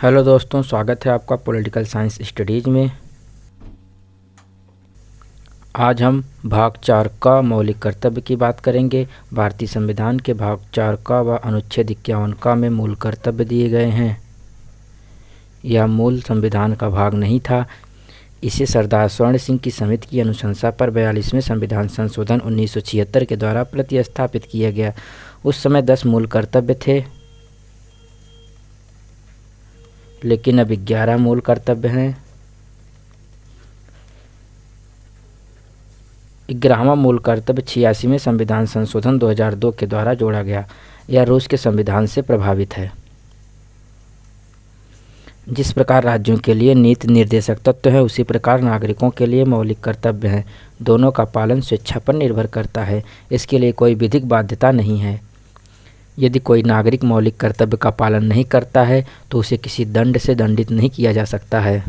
Hello दोस्तों, स्वागत है आपका पॉलिटिकल साइंस स्टडीज़ में। आज हम भाग 4 का मौलिक कर्तव्य की बात करेंगे। भारतीय संविधान के भाग 4 का व अनुच्छेद 51 का में मूल कर्तव्य दिए गए हैं। यह मूल संविधान का भाग नहीं था। इसे सरदार स्वर्ण सिंह की समिति की अनुशंसा पर 42वें संविधान संशोधन 1976 के द्वारा प्रतिस्थापित किया गया। उस समय 10 मूल कर्तव्य थे, लेकिन अब 11 मूल कर्तव्य हैं। 11वां मूल कर्तव्य 86वें संविधान संशोधन 2002 के द्वारा जोड़ा गया। यह रूस के संविधान से प्रभावित है। जिस प्रकार राज्यों के लिए नीति निर्देशक तत्व है, उसी प्रकार नागरिकों के लिए मौलिक कर्तव्य हैं। दोनों का पालन स्वेच्छा पर निर्भर करता है। इसके लिए कोई विधिक बाध्यता नहीं है। यदि कोई नागरिक मौलिक कर्तव्य का पालन नहीं करता है तो उसे किसी दंड से दंडित नहीं किया जा सकता है।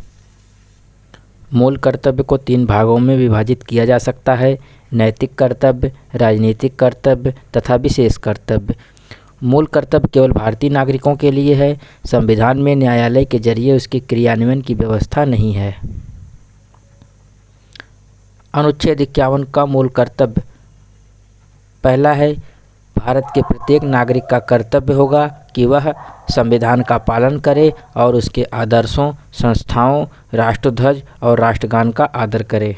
मूल कर्तव्य को 3 भागों में विभाजित किया जा सकता है: नैतिक कर्तव्य, राजनीतिक कर्तव्य तथा विशेष कर्तव्य। मूल कर्तव्य केवल भारतीय नागरिकों के लिए है। संविधान में न्यायालय के जरिए उसके क्रियान्वयन की व्यवस्था नहीं है। अनुच्छेद 51 का मूल कर्तव्य पहला है, भारत के प्रत्येक नागरिक का कर्तव्य होगा कि वह संविधान का पालन करे और उसके आदर्शों, संस्थाओं, राष्ट्रध्वज और राष्ट्रगान का आदर करे।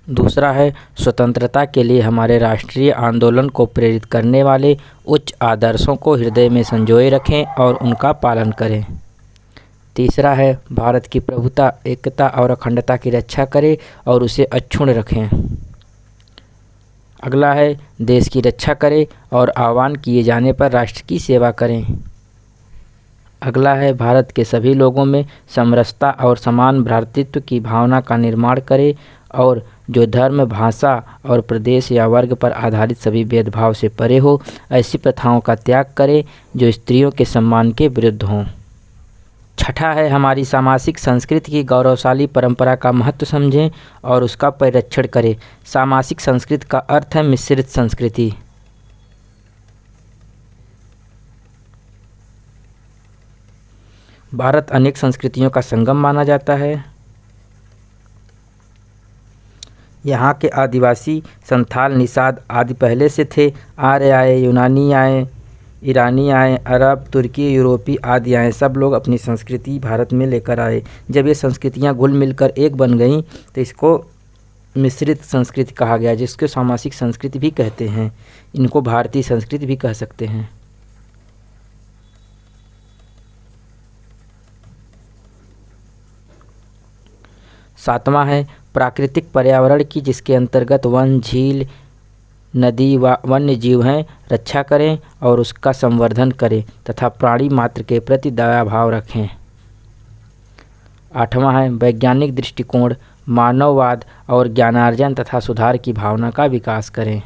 दूसरा है, स्वतंत्रता के लिए हमारे राष्ट्रीय आंदोलन को प्रेरित करने वाले उच्च आदर्शों को हृदय में संजोए रखें और उनका पालन करें। तीसरा है, भारत की प्रभुता, एकता और अखंडता की रक्षा करें और उसे अक्षुण्ण रखें। अगला है, देश की रक्षा करें और आह्वान किए जाने पर राष्ट्र की सेवा करें। अगला है, भारत के सभी लोगों में समरसता और समान भ्रातृत्व की भावना का निर्माण करें और जो धर्म, भाषा और प्रदेश या वर्ग पर आधारित सभी भेदभाव से परे हो, ऐसी प्रथाओं का त्याग करें जो स्त्रियों के सम्मान के विरुद्ध हों। छठा है, हमारी सामाजिक संस्कृति की गौरवशाली परंपरा का महत्व समझें और उसका परिरक्षण करें। सामाजिक संस्कृति का अर्थ है मिश्रित संस्कृति। भारत अनेक संस्कृतियों का संगम माना जाता है। यहाँ के आदिवासी, संथाल, निषाद आदि पहले से थे। आर्य आए, यूनानी आए, ईरानी आए, अरब, तुर्की, यूरोपी आदि आए। सब लोग अपनी संस्कृति भारत में लेकर आए। जब ये संस्कृतियाँ घुल मिलकर एक बन गईं तो इसको मिश्रित संस्कृति कहा गया, जिसको सामाजिक संस्कृति भी कहते हैं। इनको भारतीय संस्कृति भी कह सकते हैं। सातवां है, प्राकृतिक पर्यावरण की, जिसके अंतर्गत वन, झील, नदी व वन्य जीव हैं, रक्षा करें और उसका संवर्धन करें तथा प्राणी मात्र के प्रति दया भाव रखें। आठवां है, वैज्ञानिक दृष्टिकोण, मानववाद और ज्ञानार्जन तथा सुधार की भावना का विकास करें।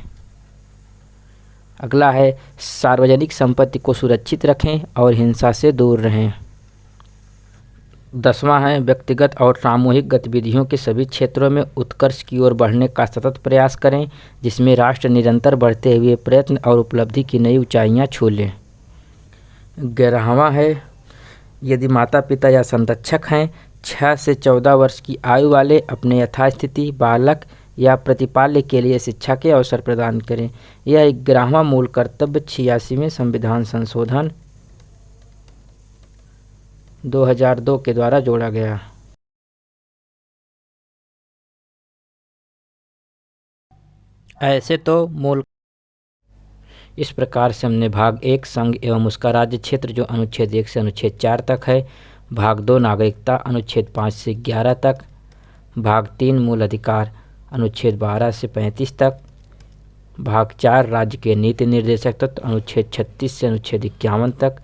अगला है, सार्वजनिक संपत्ति को सुरक्षित रखें और हिंसा से दूर रहें। 10वां है, व्यक्तिगत और सामूहिक गतिविधियों के सभी क्षेत्रों में उत्कर्ष की ओर बढ़ने का सतत प्रयास करें, जिसमें राष्ट्र निरंतर बढ़ते हुए प्रयत्न और उपलब्धि की नई ऊंचाइयां छू लें। 11वां है, यदि माता पिता या संरक्षक हैं, 6 से 14 वर्ष की आयु वाले अपने यथास्थिति बालक या प्रतिपाल्य के लिए शिक्षा के अवसर प्रदान करें। यह 11वां मूल कर्तव्य 86वें संविधान संशोधन 2002 के द्वारा जोड़ा गया। ऐसे तो मूल इस प्रकार से हमने भाग 1 संघ एवं उसका राज्य क्षेत्र, जो अनुच्छेद 1 से अनुच्छेद 4 तक है। भाग 2 नागरिकता, अनुच्छेद 5 से 11 तक। भाग 3 मूल अधिकार, अनुच्छेद 12 से 35 तक। भाग 4 राज्य के नीति निर्देशक तत्व, अनुच्छेद 36 से अनुच्छेद 51 तक।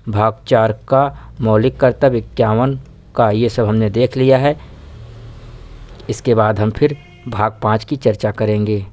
भाग 4 का मौलिक कर्तव्य 51 का, ये सब हमने देख लिया है। इसके बाद हम फिर भाग 5 की चर्चा करेंगे।